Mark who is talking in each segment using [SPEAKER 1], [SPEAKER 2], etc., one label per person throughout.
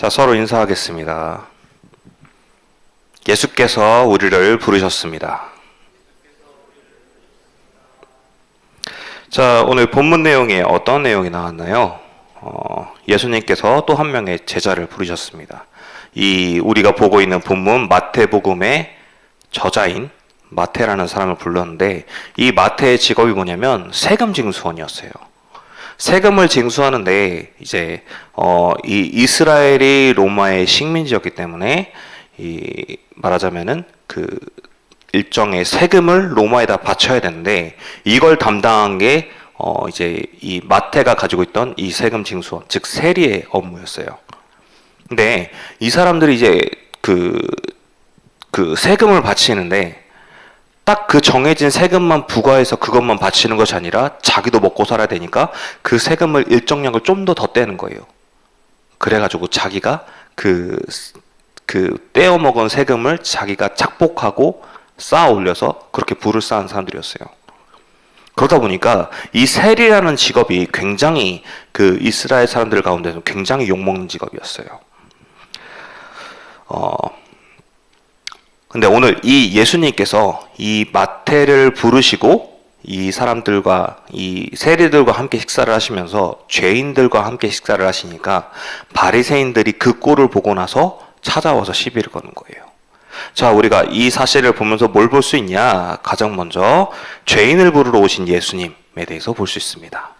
[SPEAKER 1] 자, 서로 인사하겠습니다. 예수께서 우리를 부르셨습니다. 자, 오늘 본문 내용에 어떤 내용이 나왔나요? 예수님께서 또 한 명의 제자를 부르셨습니다. 우리가 보고 있는 본문 마태복음의 저자인 마태라는 사람을 불렀는데, 이 마태의 직업이 뭐냐면 세금 징수원이었어요. 세금을 징수하는데 이제 이 이스라엘이 로마의 식민지였기 때문에 말하자면은 그 일정의 세금을 로마에다 바쳐야 되는데, 이걸 담당한 게 이제 이 마태가 가지고 있던 이 세금 징수원, 즉 세리의 업무였어요. 근데 이 사람들이 이제 그 세금을 바치는데, 딱 그 정해진 세금만 부과해서 그것만 바치는 것이 아니라 자기도 먹고 살아야 되니까 그 세금을 일정량을 좀 더 떼는 거예요. 그래가지고 자기가 그 떼어 먹은 세금을 자기가 착복하고 쌓아 올려서 그렇게 부를 쌓은 사람들이었어요. 그러다 보니까 이 세리라는 직업이 굉장히 그 이스라엘 사람들 가운데서 굉장히 욕먹는 직업이었어요. 근데 오늘 이 예수님께서 이 마태를 부르시고 이 사람들과 이 세리들과 함께 식사를 하시면서 죄인들과 함께 식사를 하시니까 바리새인들이 그 꼴을 보고 나서 찾아와서 시비를 거는 거예요. 자, 우리가 이 사실을 보면서 뭘 볼 수 있냐? 가장 먼저 죄인을 부르러 오신 예수님에 대해서 볼 수 있습니다.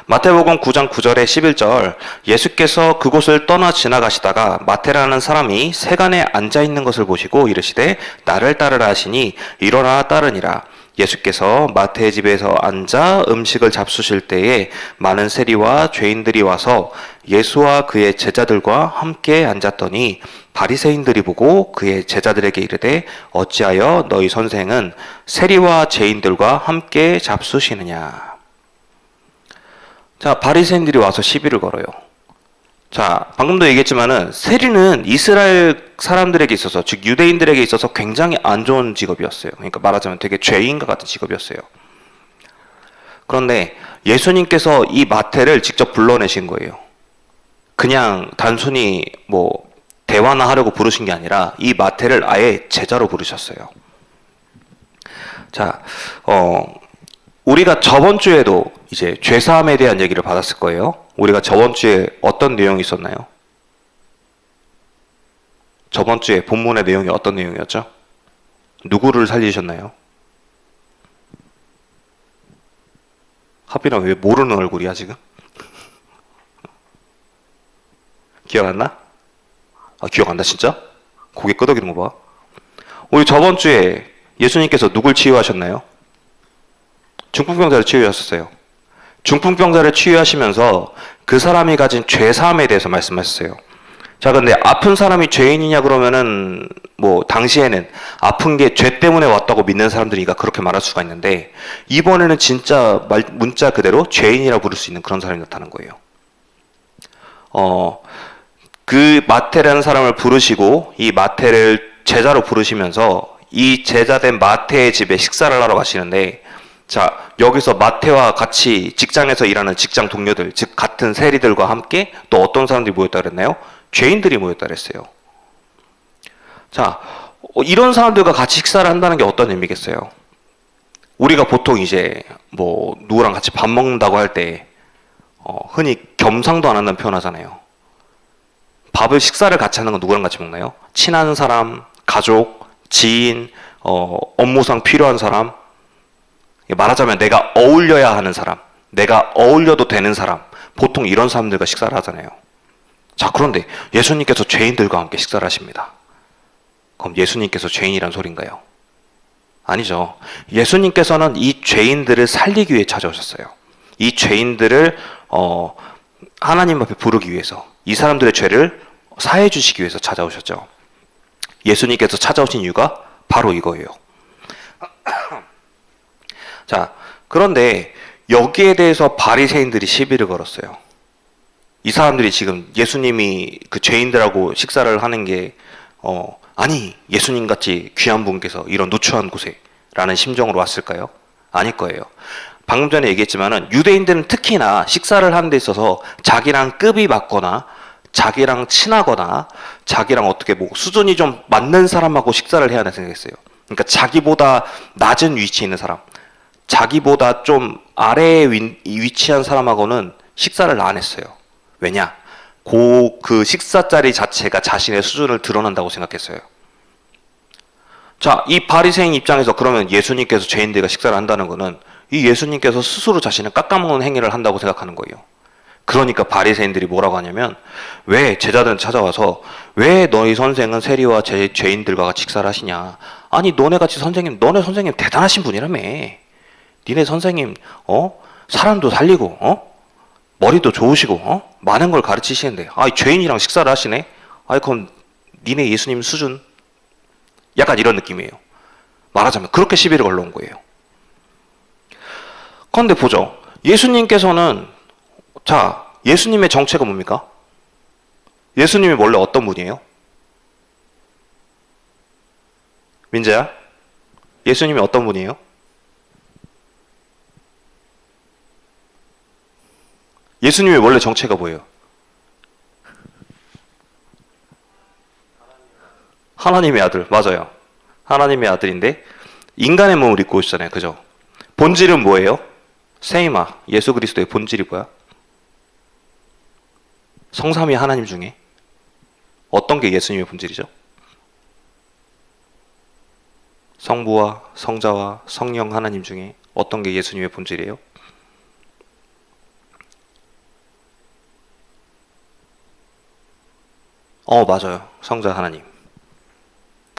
[SPEAKER 1] 마태복음 9장 9절에 11절, 예수께서 그곳을 떠나 지나가시다가 마태라는 사람이 세간에 앉아있는 것을 보시고 이르시되 나를 따르라 하시니 일어나 따르니라. 예수께서 마태의 집에서 앉아 음식을 잡수실 때에 많은 세리와 죄인들이 와서 예수와 그의 제자들과 함께 앉았더니 바리새인들이 보고 그의 제자들에게 이르되 어찌하여 너희 선생은 세리와 죄인들과 함께 잡수시느냐. 자, 바리새인들이 와서 시비를 걸어요. 자, 방금도 얘기했지만은 세리는 이스라엘 사람들에게 있어서, 즉 유대인들에게 있어서 굉장히 안 좋은 직업이었어요. 그러니까 말하자면 되게 죄인과 같은 직업이었어요. 그런데 예수님께서 이 마태를 직접 불러내신 거예요. 그냥 단순히 뭐 대화나 하려고 부르신 게 아니라 이 마태를 아예 제자로 부르셨어요. 자, 우리가 저번 주에도 이제 죄사함에 대한 얘기를 받았을 거예요. 우리가 저번 주에 어떤 내용이 있었나요? 저번 주에 본문의 내용이 어떤 내용이었죠? 누구를 살리셨나요? 하빈아, 왜 모르는 얼굴이야 지금? 기억 안 나? 아, 기억 안 나 진짜? 고개 끄덕이는 거 봐. 우리 저번 주에 예수님께서 누굴 치유하셨나요? 중풍병자를 치유하셨어요. 중풍병자를 치유하시면서 그 사람이 가진 죄사함에 대해서 말씀하셨어요. 자, 근데 아픈 사람이 죄인이냐 그러면은 뭐 당시에는 아픈 게 죄 때문에 왔다고 믿는 사람들이니까 그렇게 말할 수가 있는데, 이번에는 진짜 문자 그대로 죄인이라고 부를 수 있는 그런 사람이 나타난 거예요. 그 마태라는 사람을 부르시고 이 마태를 제자로 부르시면서 이 제자된 마태의 집에 식사를 하러 가시는데, 자, 여기서 마태와 같이 직장에서 일하는 직장 동료들, 즉 같은 세리들과 함께 또 어떤 사람들이 모였다 그랬나요? 죄인들이 모였다 그랬어요. 자, 이런 사람들과 같이 식사를 한다는 게 어떤 의미겠어요? 우리가 보통 이제 뭐 누구랑 같이 밥 먹는다고 할 때 흔히 겸상도 안 한다는 표현 하잖아요. 식사를 같이 하는 건 누구랑 같이 먹나요? 친한 사람, 가족, 지인, 업무상 필요한 사람, 말하자면 내가 어울려야 하는 사람, 내가 어울려도 되는 사람, 보통 이런 사람들과 식사를 하잖아요. 자, 그런데 예수님께서 죄인들과 함께 식사를 하십니다. 그럼 예수님께서 죄인이란 소린가요? 아니죠. 예수님께서는 이 죄인들을 살리기 위해 찾아오셨어요. 이 죄인들을 하나님 앞에 부르기 위해서, 이 사람들의 죄를 사해 주시기 위해서 찾아오셨죠. 예수님께서 찾아오신 이유가 바로 이거예요. 자, 그런데 여기에 대해서 바리새인들이 시비를 걸었어요. 이 사람들이 지금 예수님이 그 죄인들하고 식사를 하는 게 아니, 예수님같이 귀한 분께서 이런 누추한 곳에 라는 심정으로 왔을까요? 아닐 거예요. 방금 전에 얘기했지만은 유대인들은 특히나 식사를 하는 데 있어서 자기랑 급이 맞거나 자기랑 친하거나 자기랑 어떻게 뭐 수준이 좀 맞는 사람하고 식사를 해야 한다고 생각했어요. 그러니까 자기보다 낮은 위치에 있는 사람, 자기보다 좀 아래에 위치한 사람하고는 식사를 안 했어요. 왜냐? 그 식사 자리 자체가 자신의 수준을 드러난다고 생각했어요. 자, 이 바리새인 입장에서 그러면 예수님께서 죄인들과 식사를 한다는 것은 이 예수님께서 스스로 자신을 깎아먹는 행위를 한다고 생각하는 거예요. 그러니까 바리새인들이 뭐라고 하냐면, 왜 제자들은 찾아와서 왜 너희 선생은 세리와 죄인들과 같이 식사를 하시냐? 아니 너네 같이 선생님, 너네 선생님 대단하신 분이라며. 니네 선생님 사람도 살리고 머리도 좋으시고 많은 걸 가르치시는데 죄인이랑 식사를 하시네? 그럼 니네 예수님 수준? 약간 이런 느낌이에요. 말하자면 그렇게 시비를 걸러온 거예요. 그런데 보죠. 예수님께서는 예수님의 정체가 뭡니까? 예수님이 원래 어떤 분이에요? 민재야? 예수님이 어떤 분이에요? 예수님의 원래 정체가 뭐예요? 하나님의 아들, 맞아요. 하나님의 아들인데 인간의 몸을 입고 오시잖아요. 그죠? 본질은 뭐예요? 세이마, 예수 그리스도의 본질이 뭐야? 성삼위 하나님 중에 어떤 게 예수님의 본질이죠? 성부와 성자와 성령 하나님 중에 어떤 게 예수님의 본질이에요? 맞아요. 성자 하나님.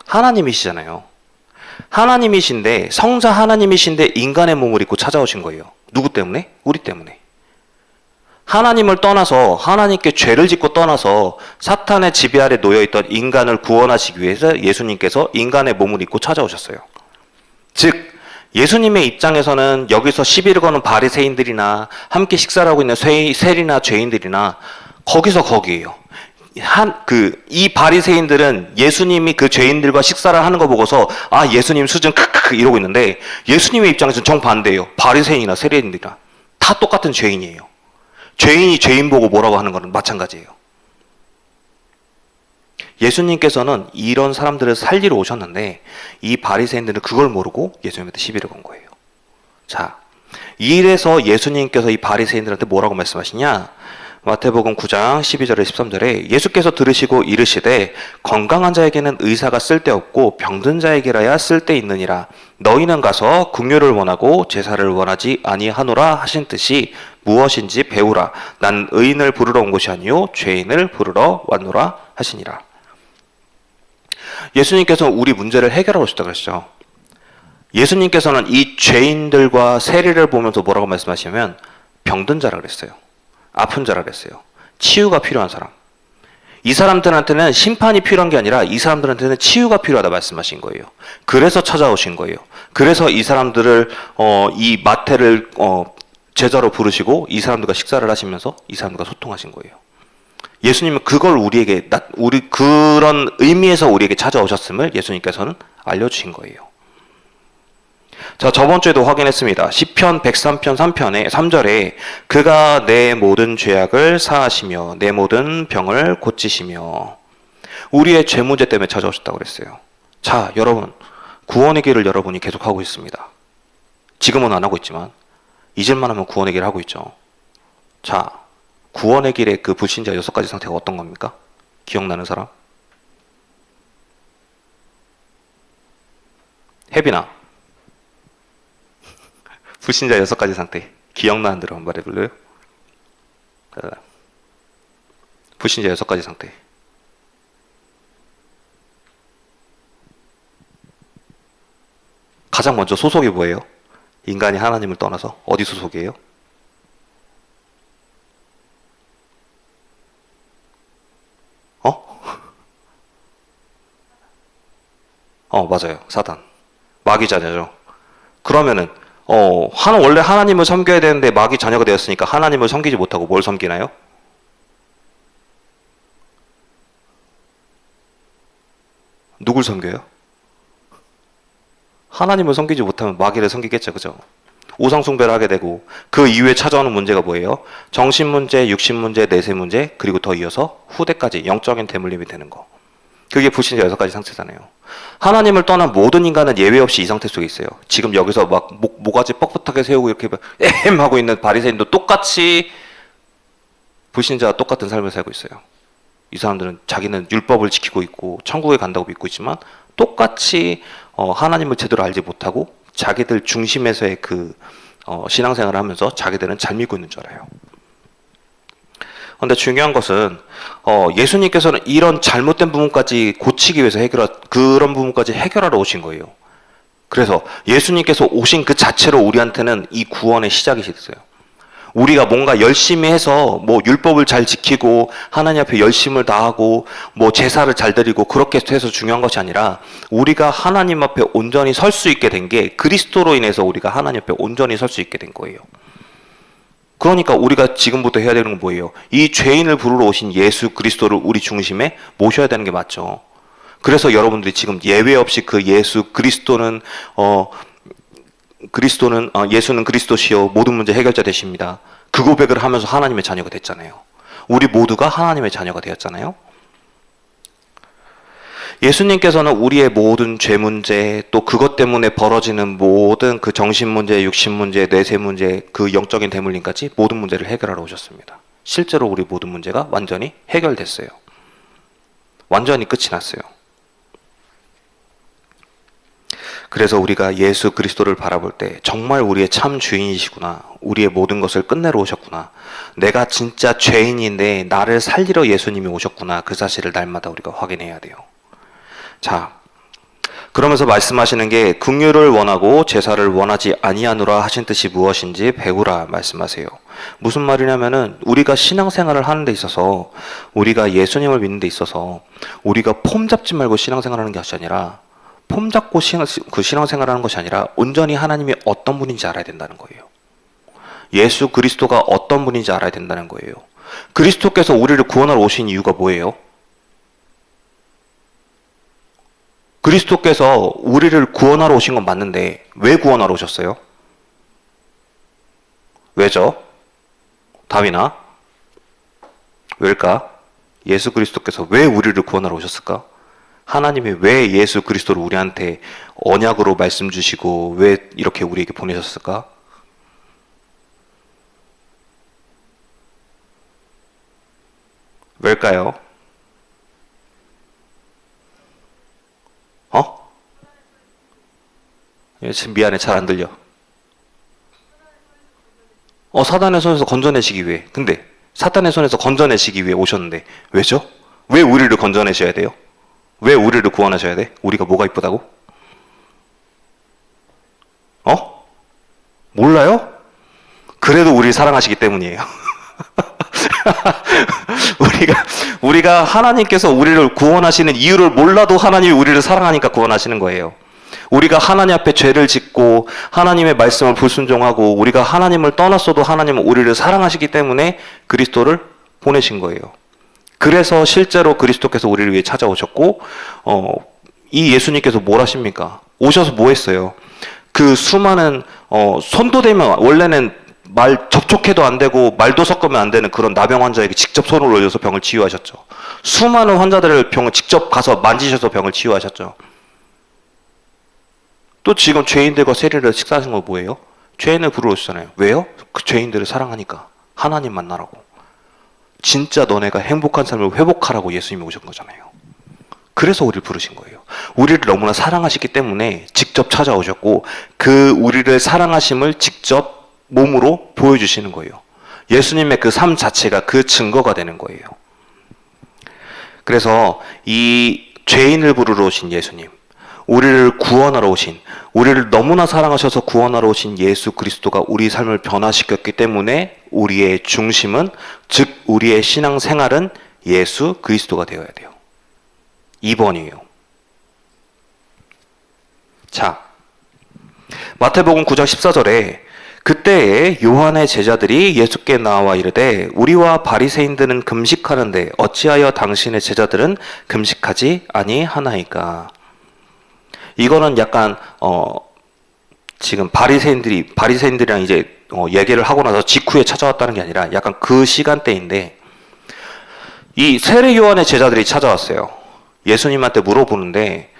[SPEAKER 1] 하나님이시잖아요. 하나님이신데, 성자 하나님이신데 인간의 몸을 입고 찾아오신 거예요. 누구 때문에? 우리 때문에. 하나님을 떠나서, 하나님께 죄를 짓고 떠나서 사탄의 지배 아래 놓여있던 인간을 구원하시기 위해서 예수님께서 인간의 몸을 입고 찾아오셨어요. 즉, 예수님의 입장에서는 여기서 시비를 거는 바리새인들이나 함께 식사를 하고 있는 세리나 죄인들이나 거기서 거기에요. 이 바리새인들은 예수님이 그 죄인들과 식사를 하는 거 보고서 예수님 수준 크크크 이러고 있는데, 예수님의 입장에서는 정반대예요. 바리새인이나 세리인들이나 다 똑같은 죄인이에요. 죄인이 죄인 보고 뭐라고 하는 거는 마찬가지예요. 예수님께서는 이런 사람들을 살리러 오셨는데 이 바리새인들은 그걸 모르고 예수님한테 시비를 건 거예요. 자, 이래서 예수님께서 이 바리새인들한테 뭐라고 말씀하시냐? 마태복음 9장 12절에 13절에 예수께서 들으시고 이르시되 건강한 자에게는 의사가 쓸데없고 병든 자에게라야 쓸데있느니라. 너희는 가서 긍휼을 원하고 제사를 원하지 아니하노라 하신 뜻이 무엇인지 배우라. 난 의인을 부르러 온 것이 아니요 죄인을 부르러 왔노라 하시니라. 예수님께서는 우리 문제를 해결하러 오셨다고 그랬죠. 예수님께서는 이 죄인들과 세리를 보면서 뭐라고 말씀하시냐면 병든 자라 그랬어요. 아픈 자라 그랬어요. 치유가 필요한 사람. 이 사람들한테는 심판이 필요한 게 아니라 이 사람들한테는 치유가 필요하다 말씀하신 거예요. 그래서 찾아오신 거예요. 그래서 이 사람들을 이 마태를 제자로 부르시고 이 사람들과 식사를 하시면서 이 사람들과 소통하신 거예요. 예수님은 그걸 그런 의미에서 우리에게 찾아오셨음을 예수님께서는 알려주신 거예요. 자, 저번 주에도 확인했습니다. 시편 103편 3편에 3절에 그가 내 모든 죄악을 사하시며 내 모든 병을 고치시며 우리의 죄 문제 때문에 찾아오셨다고 그랬어요. 자, 여러분, 구원의 길을 여러분이 계속하고 있습니다. 지금은 안 하고 있지만 잊을만 하면 구원의 길을 하고 있죠. 자, 구원의 길의 그 불신자 6가지 상태가 어떤 겁니까? 기억나는 사람? 혜빈아, 불신자 6가지 상태 기억나는 대로 한번 말해볼래요? 불신자 6가지 상태. 가장 먼저 소속이 뭐예요? 인간이 하나님을 떠나서 어디 소속이에요? 맞아요. 사단. 마귀 자녀죠. 그러면은 원래 하나님을 섬겨야 되는데 마귀 자녀가 되었으니까 하나님을 섬기지 못하고 뭘 섬기나요? 누굴 섬겨요? 하나님을 섬기지 못하면 마귀를 섬기겠죠. 그죠? 우상 숭배를 하게 되고, 그 이후에 찾아오는 문제가 뭐예요? 정신 문제, 육신 문제, 내세 문제, 그리고 더 이어서 후대까지 영적인 대물림이 되는 거. 그게 불신자 6가지 상태잖아요. 하나님을 떠난 모든 인간은 예외 없이 이 상태 속에 있어요. 지금 여기서 막 모가지 뻣뻣하게 세우고 이렇게 엠 하고 있는 바리새인도 똑같이 불신자와 똑같은 삶을 살고 있어요. 이 사람들은 자기는 율법을 지키고 있고 천국에 간다고 믿고 있지만 똑같이 하나님을 제대로 알지 못하고 자기들 중심에서의 그 신앙생활을 하면서 자기들은 잘 믿고 있는 줄 알아요. 그런데 중요한 것은 예수님께서는 이런 잘못된 부분까지 고치기 위해서 그런 부분까지 해결하러 오신 거예요. 그래서 예수님께서 오신 그 자체로 우리한테는 이 구원의 시작이 됐어요. 우리가 뭔가 열심히 해서 뭐 율법을 잘 지키고 하나님 앞에 열심을 다하고 뭐 제사를 잘 드리고 그렇게 해서 중요한 것이 아니라 우리가 하나님 앞에 온전히 설 수 있게 된 게 그리스도로 인해서 우리가 하나님 앞에 온전히 설 수 있게 된 거예요. 그러니까 우리가 지금부터 해야 되는 건 뭐예요? 이 죄인을 부르러 오신 예수 그리스도를 우리 중심에 모셔야 되는 게 맞죠. 그래서 여러분들이 지금 예외 없이 그 예수 그리스도는 예수는 그리스도시요 모든 문제 해결자 되십니다. 그 고백을 하면서 하나님의 자녀가 됐잖아요. 우리 모두가 하나님의 자녀가 되었잖아요. 예수님께서는 우리의 모든 죄 문제, 또 그것 때문에 벌어지는 모든 그 정신 문제, 육신 문제, 내세 문제, 그 영적인 대물림까지 모든 문제를 해결하러 오셨습니다. 실제로 우리 모든 문제가 완전히 해결됐어요. 완전히 끝이 났어요. 그래서 우리가 예수 그리스도를 바라볼 때 정말 우리의 참 주인이시구나, 우리의 모든 것을 끝내러 오셨구나, 내가 진짜 죄인인데 나를 살리러 예수님이 오셨구나, 그 사실을 날마다 우리가 확인해야 돼요. 자, 그러면서 말씀하시는 게 긍휼을 원하고 제사를 원하지 아니하노라 하신 뜻이 무엇인지 배우라 말씀하세요. 무슨 말이냐면은 우리가 신앙생활을 하는 데 있어서, 우리가 예수님을 믿는 데 있어서 우리가 폼 잡지 말고 신앙생활하는 것이 아니라, 폼 잡고 신앙생활하는 것이 아니라 온전히 하나님이 어떤 분인지 알아야 된다는 거예요. 예수 그리스도가 어떤 분인지 알아야 된다는 거예요. 그리스도께서 우리를 구원하러 오신 이유가 뭐예요? 그리스도께서 우리를 구원하러 오신 건 맞는데 왜 구원하러 오셨어요? 왜죠? 답이나? 왜일까? 예수 그리스도께서 왜 우리를 구원하러 오셨을까? 하나님이 왜 예수 그리스도를 우리한테 언약으로 말씀 주시고 왜 이렇게 우리에게 보내셨을까? 왜일까요? 지금 미안해, 잘 안 들려. 사단의 손에서 건져내시기 위해. 근데 사탄의 손에서 건져내시기 위해 오셨는데 왜죠? 왜 우리를 건져내셔야 돼요? 왜 우리를 구원하셔야 돼? 우리가 뭐가 이쁘다고? 몰라요? 그래도 우리를 사랑하시기 때문이에요. 우리가 하나님께서 우리를 구원하시는 이유를 몰라도 하나님이 우리를 사랑하니까 구원하시는 거예요. 우리가 하나님 앞에 죄를 짓고 하나님의 말씀을 불순종하고 우리가 하나님을 떠났어도 하나님은 우리를 사랑하시기 때문에 그리스도를 보내신 거예요. 그래서 실제로 그리스도께서 우리를 위해 찾아오셨고, 이 예수님께서 뭘 하십니까? 오셔서 뭐 했어요? 그 수많은 손도 대면, 원래는 말 접촉해도 안 되고 말도 섞으면 안 되는 그런 나병 환자에게 직접 손을 올려서 병을 치유하셨죠. 수많은 환자들을 병을 직접 가서 만지셔서 병을 치유하셨죠. 또 지금 죄인들과 세리를 식사하신 건 뭐예요? 죄인을 부르러 오시잖아요. 왜요? 그 죄인들을 사랑하니까. 하나님 만나라고. 진짜 너네가 행복한 삶을 회복하라고 예수님이 오신 거잖아요. 그래서 우리를 부르신 거예요. 우리를 너무나 사랑하시기 때문에 직접 찾아오셨고, 그 우리를 사랑하심을 직접 몸으로 보여주시는 거예요. 예수님의 그 삶 자체가 그 증거가 되는 거예요. 그래서 이 죄인을 부르러 오신 예수님, 우리를 구원하러 오신, 우리를 너무나 사랑하셔서 구원하러 오신 예수 그리스도가 우리 삶을 변화시켰기 때문에 우리의 중심은, 즉 우리의 신앙생활은 예수 그리스도가 되어야 돼요. 2번이에요. 자, 마태복음 9장 14절에 그때에 요한의 제자들이 예수께 나와 이르되 우리와 바리새인들은 금식하는데 어찌하여 당신의 제자들은 금식하지 아니하나이까. 이거는 약간 지금 바리새인들이랑 이제 얘기를 하고 나서 직후에 찾아왔다는 게 아니라 약간 그 시간대인데, 이 세례 요한의 제자들이 찾아왔어요. 예수님한테 물어보는데,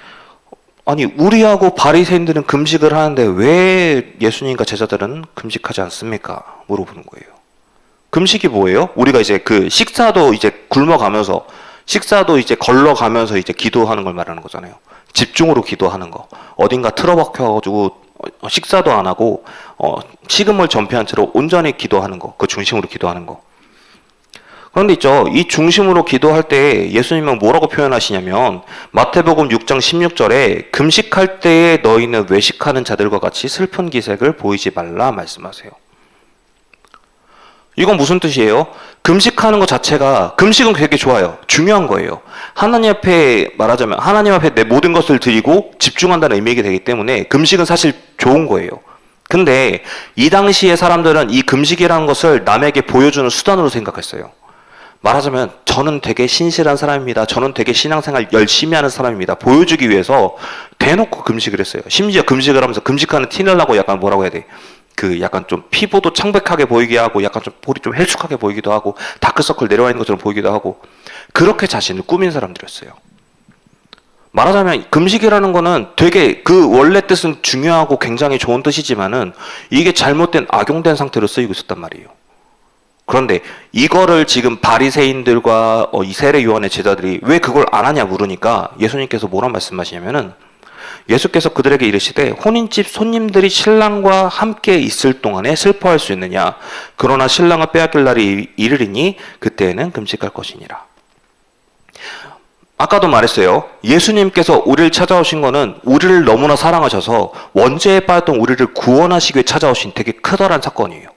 [SPEAKER 1] 아니 우리하고 바리새인들은 금식을 하는데 왜 예수님과 제자들은 금식하지 않습니까? 물어보는 거예요. 금식이 뭐예요? 우리가 이제 그 식사도 이제 굶어가면서, 식사도 이제 걸러가면서 이제 기도하는 걸 말하는 거잖아요. 집중으로 기도하는 거. 어딘가 틀어박혀가지고 식사도 안 하고 식음을 전폐한 채로 온전히 기도하는 거. 그 중심으로 기도하는 거. 그런데 있죠, 이 중심으로 기도할 때 예수님은 뭐라고 표현하시냐면, 마태복음 6장 16절에 금식할 때에 너희는 외식하는 자들과 같이 슬픈 기색을 보이지 말라 말씀하세요. 이건 무슨 뜻이에요? 금식하는 것 자체가, 금식은 되게 좋아요. 중요한 거예요. 하나님 앞에, 말하자면 하나님 앞에 내 모든 것을 드리고 집중한다는 의미가 되기 때문에 금식은 사실 좋은 거예요. 근데 이 당시의 사람들은 이 금식이라는 것을 남에게 보여주는 수단으로 생각했어요. 말하자면 저는 되게 신실한 사람입니다. 저는 되게 신앙생활 열심히 하는 사람입니다. 보여주기 위해서 대놓고 금식을 했어요. 심지어 금식을 하면서 금식하는 티를 나고 약간 뭐라고 해야 돼? 그 약간 좀 피부도 창백하게 보이게 하고 약간 좀 볼이 좀 헬쑥하게 보이기도 하고 다크서클 내려와 있는 것처럼 보이기도 하고, 그렇게 자신을 꾸민 사람들이었어요. 말하자면 금식이라는 거는 되게 그 원래 뜻은 중요하고 굉장히 좋은 뜻이지만은 이게 잘못된 악용된 상태로 쓰이고 있었단 말이에요. 그런데 이거를 지금 바리새인들과 이 세례 요한의 제자들이 왜 그걸 안 하냐 물으니까 예수님께서 뭐라 말씀하시냐면은, 예수께서 그들에게 이르시되 혼인집 손님들이 신랑과 함께 있을 동안에 슬퍼할 수 있느냐, 그러나 신랑을 빼앗길 날이 이르리니 그때에는 금식할 것이니라. 아까도 말했어요. 예수님께서 우리를 찾아오신 거는 우리를 너무나 사랑하셔서 원죄에 빠졌던 우리를 구원하시기 위해 찾아오신 되게 크다란 사건이에요.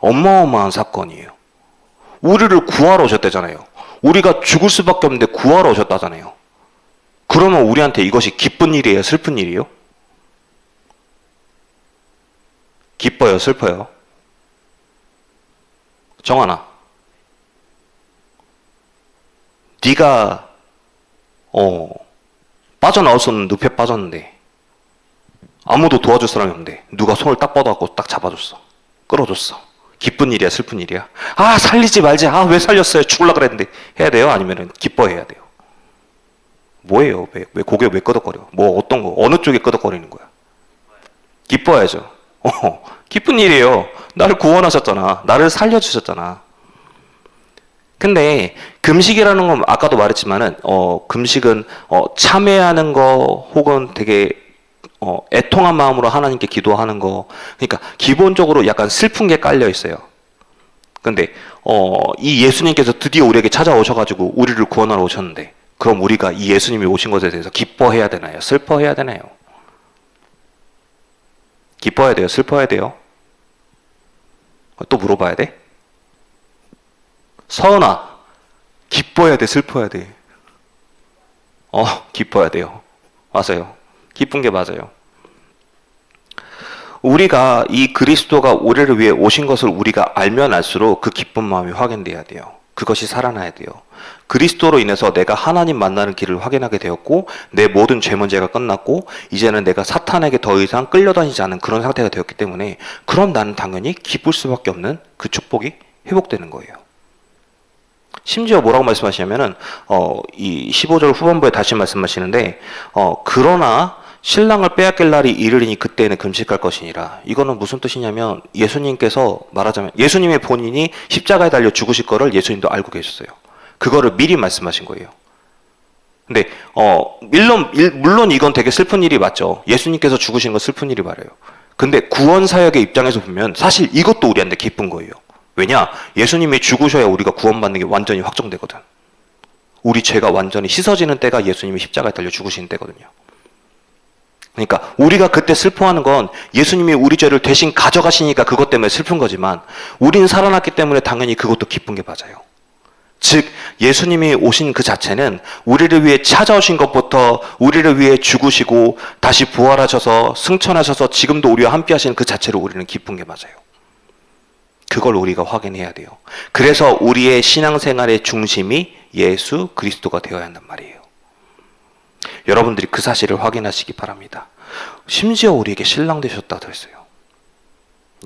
[SPEAKER 1] 어마어마한 사건이에요. 우리를 구하러 오셨다잖아요. 우리가 죽을 수밖에 없는데 구하러 오셨다잖아요. 그러면 우리한테 이것이 기쁜 일이에요? 슬픈 일이에요? 기뻐요? 슬퍼요? 정하나, 네가 빠져나올 늪에 빠졌는데 아무도 도와줄 사람이 없는데 누가 손을 딱 뻗어갖고 딱 잡아줬어. 끌어줬어. 기쁜 일이야? 슬픈 일이야? 아 살리지 말자. 아 왜 살렸어요? 죽으려고 그랬는데 해야 돼요? 아니면 기뻐해야 돼요? 뭐예요? 왜 고개 왜 끄덕거려? 뭐 어떤 거? 어느 쪽에 끄덕거리는 거야? 기뻐야죠. 기쁜 일이에요. 나를 구원하셨잖아. 나를 살려주셨잖아. 근데 금식이라는 건 아까도 말했지만은 금식은 참회하는 거 혹은 되게 애통한 마음으로 하나님께 기도하는 거, 그러니까 기본적으로 약간 슬픈 게 깔려 있어요. 근데 이 예수님께서 드디어 우리에게 찾아오셔가지고 우리를 구원하러 오셨는데, 그럼 우리가 이 예수님이 오신 것에 대해서 기뻐해야 되나요? 슬퍼해야 되나요? 기뻐해야 돼요? 슬퍼해야 돼요? 또 물어봐야 돼? 서은아, 기뻐해야 돼? 슬퍼해야 돼? 기뻐해야 돼요. 맞아요. 기쁜 게 맞아요. 우리가 이 그리스도가 우리를 위해 오신 것을 우리가 알면 알수록 그 기쁜 마음이 확인돼야 돼요. 그것이 살아나야 돼요. 그리스도로 인해서 내가 하나님 만나는 길을 확인하게 되었고, 내 모든 죄 문제가 끝났고, 이제는 내가 사탄에게 더 이상 끌려다니지 않은 그런 상태가 되었기 때문에, 그럼 나는 당연히 기쁠 수밖에 없는 그 축복이 회복되는 거예요. 심지어 뭐라고 말씀하시냐면은 이 15절 후반부에 다시 말씀하시는데, 그러나 신랑을 빼앗길 날이 이르리니 그때에는 금식할 것이니라. 이거는 무슨 뜻이냐면, 예수님께서 말하자면 예수님의 본인이 십자가에 달려 죽으실 거를 예수님도 알고 계셨어요. 그거를 미리 말씀하신 거예요. 근데 물론 이건 되게 슬픈 일이 맞죠. 예수님께서 죽으신 건 슬픈 일이 말이에요. 근데 구원 사역의 입장에서 보면 사실 이것도 우리한테 기쁜 거예요. 왜냐? 예수님이 죽으셔야 우리가 구원받는 게 완전히 확정되거든. 우리 죄가 완전히 씻어지는 때가 예수님이 십자가에 달려 죽으신 때거든요. 그러니까 우리가 그때 슬퍼하는 건 예수님이 우리 죄를 대신 가져가시니까 그것 때문에 슬픈 거지만, 우린 살아났기 때문에 당연히 그것도 기쁜 게 맞아요. 즉 예수님이 오신 그 자체는 우리를 위해 찾아오신 것부터 우리를 위해 죽으시고 다시 부활하셔서 승천하셔서 지금도 우리와 함께 하시는 그 자체로 우리는 기쁜 게 맞아요. 그걸 우리가 확인해야 돼요. 그래서 우리의 신앙생활의 중심이 예수 그리스도가 되어야 한단 말이에요. 여러분들이 그 사실을 확인하시기 바랍니다. 심지어 우리에게 신랑 되셨다 그랬어요.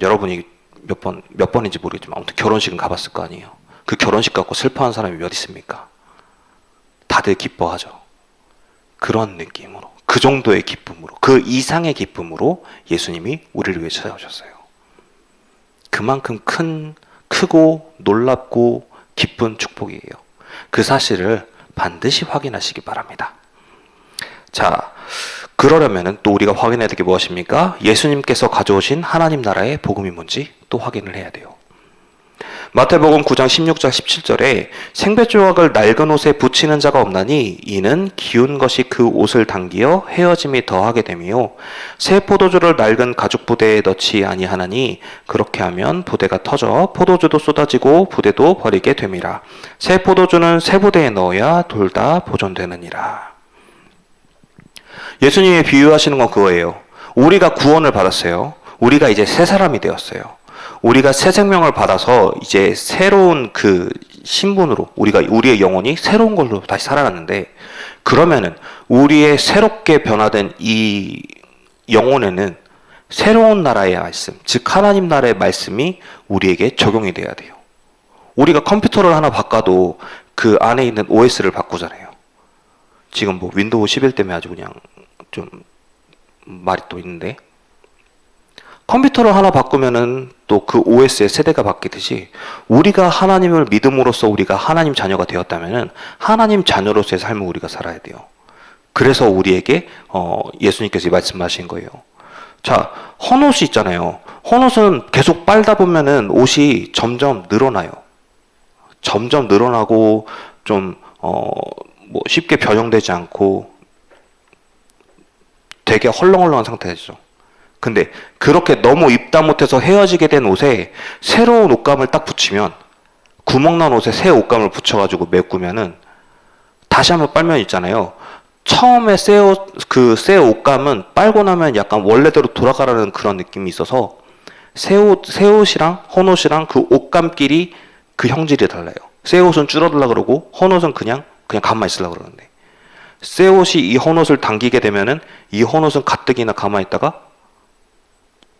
[SPEAKER 1] 여러분이 몇 번인지 모르겠지만 아무튼 결혼식은 가봤을 거 아니에요. 그 결혼식 갖고 슬퍼하는 사람이 몇 있습니까? 다들 기뻐하죠. 그런 느낌으로, 그 정도의 기쁨으로, 그 이상의 기쁨으로 예수님이 우리를 위해 찾아오셨어요. 그만큼 크고 놀랍고 기쁜 축복이에요. 그 사실을 반드시 확인하시기 바랍니다. 자, 그러려면 또 우리가 확인해야 될 게 무엇입니까? 예수님께서 가져오신 하나님 나라의 복음이 뭔지 또 확인을 해야 돼요. 마태복음 9장 16절 17절에 생배조각을 낡은 옷에 붙이는 자가 없나니 이는 기운 것이 그 옷을 당기어 헤어짐이 더하게 되며 새 포도주를 낡은 가죽 부대에 넣지 아니하나니 그렇게 하면 부대가 터져 포도주도 쏟아지고 부대도 버리게 됨이라. 새 포도주는 새 부대에 넣어야 둘 다 보존되느니라. 예수님이 비유하시는 건 그거예요. 우리가 구원을 받았어요. 우리가 이제 새 사람이 되었어요. 우리가 새 생명을 받아서 이제 새로운 그 신분으로 우리의 영혼이 새로운 걸로 다시 살아났는데, 그러면은 우리의 새롭게 변화된 이 영혼에는 새로운 나라의 말씀, 즉 하나님 나라의 말씀이 우리에게 적용이 돼야 돼요. 우리가 컴퓨터를 하나 바꿔도 그 안에 있는 OS를 바꾸잖아요. 지금 뭐 윈도우 11 때문에 아주 그냥 좀 말이 또 있는데, 컴퓨터를 하나 바꾸면은 또 그 OS의 세대가 바뀌듯이 우리가 하나님을 믿음으로써 우리가 하나님 자녀가 되었다면은 하나님 자녀로서의 삶을 우리가 살아야 돼요. 그래서 우리에게 예수님께서 말씀하신 거예요. 자, 헌옷이 있잖아요. 헌옷은 계속 빨다 보면은 옷이 점점 늘어나요. 점점 늘어나고 좀 뭐 쉽게 변형되지 않고 되게 헐렁헐렁한 상태가 되죠. 근데 그렇게 너무 입다 못해서 헤어지게 된 옷에 새로운 옷감을 딱 붙이면, 구멍난 옷에 새 옷감을 붙여가지고 메꾸면은 다시 한번 빨면 있잖아요. 처음에 새 옷감은 빨고 나면 약간 원래대로 돌아가라는 그런 느낌이 있어서 새 옷이랑 헌옷이랑 그 옷감끼리 그 형질이 달라요. 새 옷은 줄어들라 그러고 헌옷은 그냥 가만히 있으려고 그러는데, 새 옷이 이 헌옷을 당기게 되면은 이 헌옷은 가뜩이나 가만히 있다가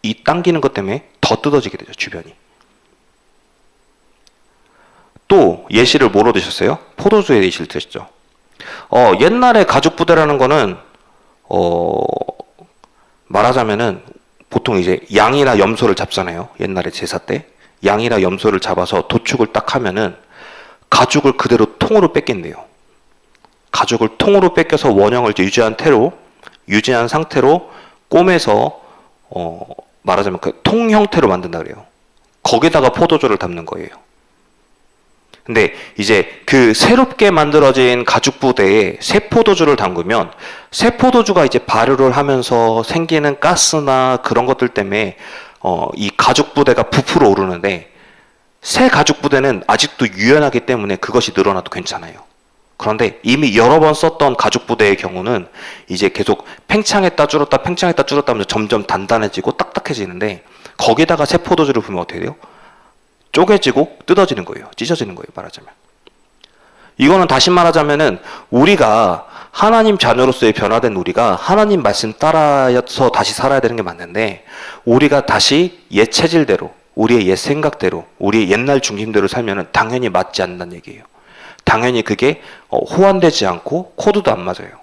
[SPEAKER 1] 이 당기는 것 때문에 더 뜯어지게 되죠, 주변이. 또 예시를 뭐로 드셨어요? 포도주의 예시를 드셨죠. 옛날에 가죽 부대라는 거는 말하자면은 보통 이제 양이나 염소를 잡잖아요. 옛날에 제사 때 양이나 염소를 잡아서 도축을 딱 하면은 가죽을 그대로 통으로 뺏긴대요. 가죽을 통으로 뺏겨서 원형을 유지한 상태로 꼬매서 말하자면 그 통 형태로 만든다 그래요. 거기다가 포도주를 담는 거예요. 근데 이제 그 새롭게 만들어진 가죽 부대에 새 포도주를 담그면 새 포도주가 이제 발효를 하면서 생기는 가스나 그런 것들 때문에 이 가죽 부대가 부풀어 오르는데, 새 가죽 부대는 아직도 유연하기 때문에 그것이 늘어나도 괜찮아요. 그런데 이미 여러 번 썼던 가죽 부대의 경우는 이제 계속 팽창했다 줄었다 하면서 점점 단단해지고 딱딱해지는데, 거기다가 새 포도주를 부으면 어떻게 돼요? 쪼개지고 뜯어지는 거예요. 찢어지는 거예요, 말하자면. 이거는 다시 말하자면은 우리가 하나님 자녀로서의 변화된 우리가 하나님 말씀 따라서 다시 살아야 되는 게 맞는데, 우리가 다시 옛 체질대로, 우리의 옛 생각대로, 우리의 옛날 중심대로 살면은 당연히 맞지 않는다는 얘기예요. 당연히 그게 호환되지 않고 코드도 안 맞아요.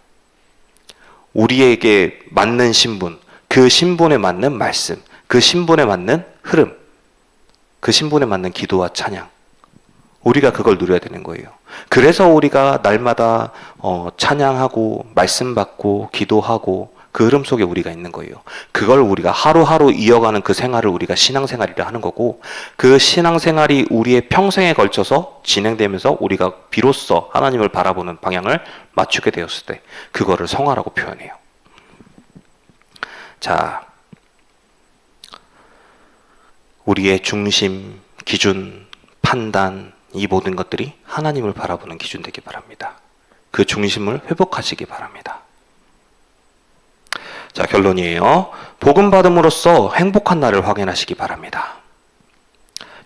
[SPEAKER 1] 우리에게 맞는 신분, 그 신분에 맞는 말씀, 그 신분에 맞는 흐름, 그 신분에 맞는 기도와 찬양, 우리가 그걸 누려야 되는 거예요. 그래서 우리가 날마다 찬양하고 말씀 받고 기도하고 그 흐름 속에 우리가 있는 거예요. 그걸 우리가 하루하루 이어가는 그 생활을 우리가 신앙생활이라 하는 거고, 그 신앙생활이 우리의 평생에 걸쳐서 진행되면서 우리가 비로소 하나님을 바라보는 방향을 맞추게 되었을 때 그거를 성화라고 표현해요. 자, 우리의 중심, 기준, 판단, 이 모든 것들이 하나님을 바라보는 기준 되기 바랍니다. 그 중심을 회복하시기 바랍니다. 자, 결론이에요. 복음 받음으로써 행복한 날을 확인하시기 바랍니다.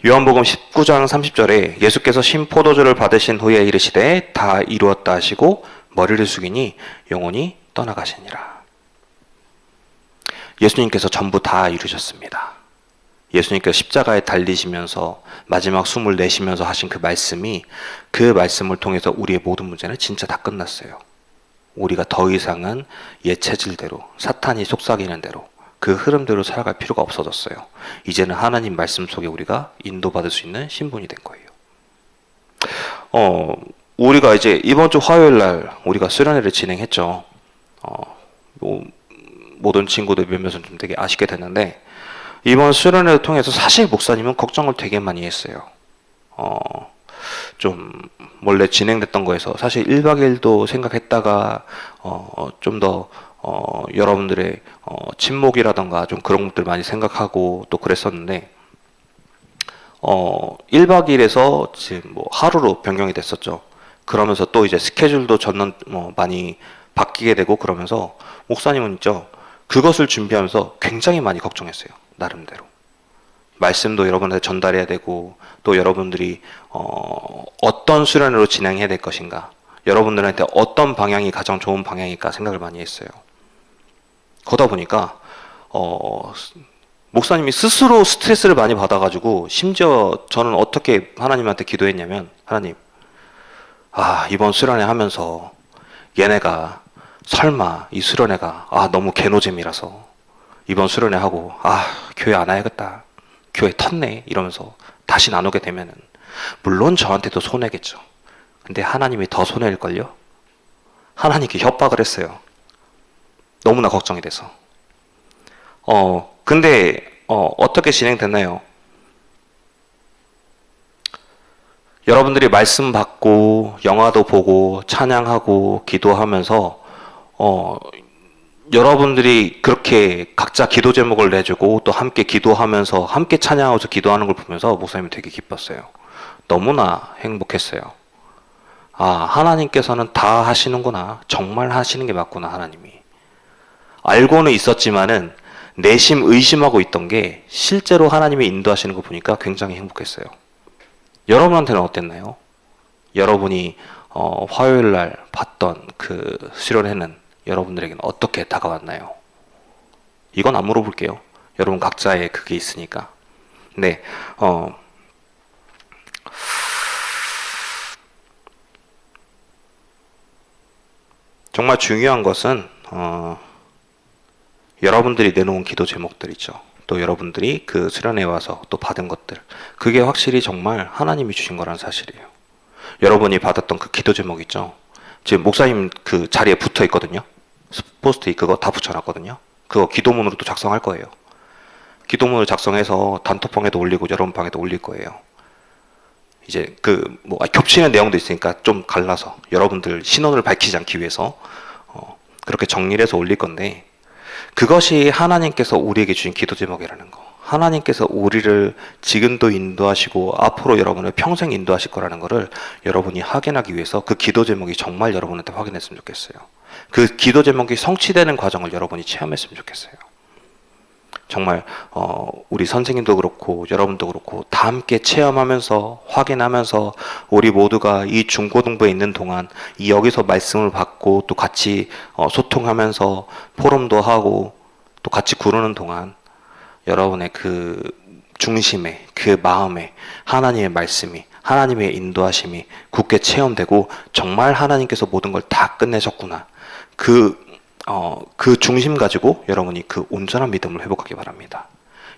[SPEAKER 1] 요한복음 19장 30절에 예수께서 신 포도주를 받으신 후에 이르시되 다 이루었다 하시고 머리를 숙이니 영혼이 떠나가시니라. 예수님께서 전부 다 이루셨습니다. 예수님께서 십자가에 달리시면서 마지막 숨을 내쉬면서 하신 그 말씀이, 그 말씀을 통해서 우리의 모든 문제는 진짜 다 끝났어요. 우리가 더 이상은 옛 체질대로, 사탄이 속삭이는 대로, 그 흐름대로 살아갈 필요가 없어졌어요. 이제는 하나님 말씀 속에 우리가 인도받을 수 있는 신분이 된 거예요. 우리가 이제 이번 주 화요일 날 우리가 수련회를 진행했죠. 모든 친구들 몇몇은 좀 되게 아쉽게 됐는데, 이번 수련회를 통해서 사실 목사님은 걱정을 되게 많이 했어요. 좀 원래 진행됐던 거에서 사실 1박 2일도 생각했다가 좀 더 여러분들의 침묵이라던가 좀 그런 것들 많이 생각하고 또 그랬었는데, 1박 2일에서 지금 뭐 하루로 변경이 됐었죠. 그러면서 또 이제 스케줄도 전원 많이 바뀌게 되고, 그러면서 목사님은 있죠, 그것을 준비하면서 굉장히 많이 걱정했어요. 나름대로 말씀도 여러분한테 전달해야 되고, 또 여러분들이 어떤 수련회로 진행해야 될 것인가, 여러분들한테 어떤 방향이 가장 좋은 방향일까 생각을 많이 했어요. 그러다 보니까 목사님이 스스로 스트레스를 많이 받아가지고, 심지어 저는 어떻게 하나님한테 기도했냐면, 하나님, 이번 수련회 하면서 얘네가 설마 이 수련회가 너무 개노잼이라서 이번 수련회 하고 교회 안 와야겠다, 교회 텄네 이러면서 다시 안 오게 되면은 물론 저한테도 손해겠죠. 근데 하나님이 더 손해일걸요? 하나님께 협박을 했어요. 너무나 걱정이 돼서. 근데 어떻게 진행됐나요? 여러분들이 말씀 받고 영화도 보고 찬양하고 기도하면서 여러분들이 그렇게 각자 기도 제목을 내주고 또 함께 기도하면서 함께 찬양하면서 기도하는 걸 보면서 목사님이 되게 기뻤어요. 너무나 행복했어요. 하나님께서는 다 하시는구나. 정말 하시는 게 맞구나, 하나님이. 알고는 있었지만은 내심 의심하고 있던 게 실제로 하나님이 인도하시는 거 보니까 굉장히 행복했어요. 여러분한테는 어땠나요? 여러분이 화요일 날 봤던 그 수련회는 여러분들에게는 어떻게 다가왔나요? 이건 안 물어볼게요. 여러분 각자의 그게 있으니까. 네, 정말 중요한 것은 여러분들이 내놓은 기도 제목들 있죠. 또 여러분들이 그 수련회에 와서 또 받은 것들, 그게 확실히 정말 하나님이 주신 거라는 사실이에요. 여러분이 받았던 그 기도 제목 있죠. 지금 목사님 그 자리에 붙어 있거든요. 포스트잇 그거 다 붙여놨거든요. 그거 기도문으로 또 작성할 거예요. 기도문을 작성해서 단톡방에도 올리고 여러분 방에도 올릴 거예요. 이제 겹치는 내용도 있으니까 좀 갈라서 여러분들 신원을 밝히지 않기 위해서 그렇게 정리를 해서 올릴 건데, 그것이 하나님께서 우리에게 주신 기도 제목이라는 거, 하나님께서 우리를 지금도 인도하시고 앞으로 여러분을 평생 인도하실 거라는 거를 여러분이 확인하기 위해서 그 기도 제목이 정말 여러분한테 확인했으면 좋겠어요. 그 기도 제목이 성취되는 과정을 여러분이 체험했으면 좋겠어요. 정말 우리 선생님도 그렇고 여러분도 그렇고 다 함께 체험하면서 확인하면서 우리 모두가 이 중고등부에 있는 동안 여기서 말씀을 받고 또 같이 소통하면서 포럼도 하고 또 같이 구르는 동안 여러분의 그 중심에, 그 마음에 하나님의 말씀이, 하나님의 인도하심이 굳게 체험되고 정말 하나님께서 모든 걸 다 끝내셨구나, 그 중심 가지고 여러분이 그 온전한 믿음을 회복하기 바랍니다.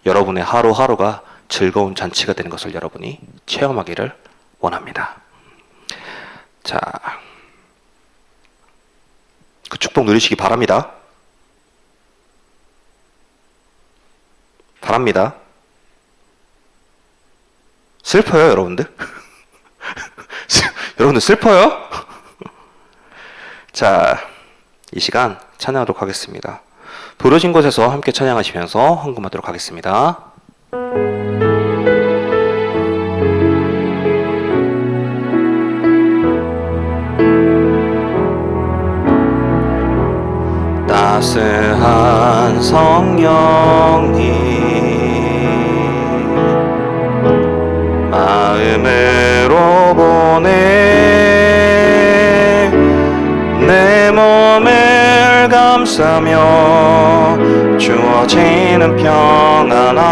[SPEAKER 1] 여러분의 하루하루가 즐거운 잔치가 되는 것을 여러분이 체험하기를 원합니다. 자, 그 축복 누리시기 바랍니다. 바랍니다. 슬퍼요, 여러분들? 여러분들 슬퍼요? 자, 이 시간 찬양하도록 하겠습니다. 부르신 곳에서 함께 찬양하시면서 헌금하도록 하겠습니다. 따스한 성령님 마음으로 보내 내 몸을 감싸며 주어지는 평안함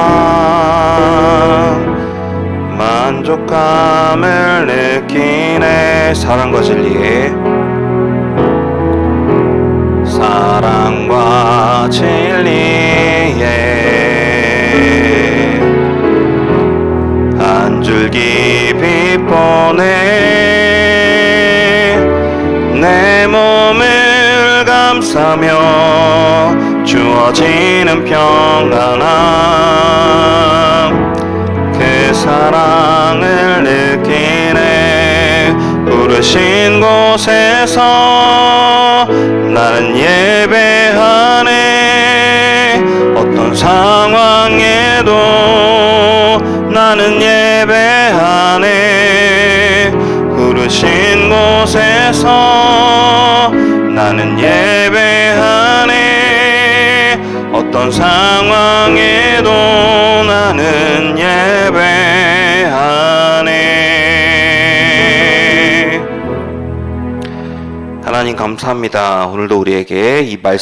[SPEAKER 1] 만족감을 느끼네. 사랑과 진리에 사랑과 진리에 한 줄기 빛보네. 내 몸을 감싸며 주어지는 평안함 그 사랑을 느끼네. 부르신 곳에서 나는 예배하네. 어떤 상황에도 나는 예배하네. 부르신 곳에서 나는 예배하네. 어떤 상황에도 나는 예배하네. 하나님 감사합니다. 오늘도 우리에게 이 말씀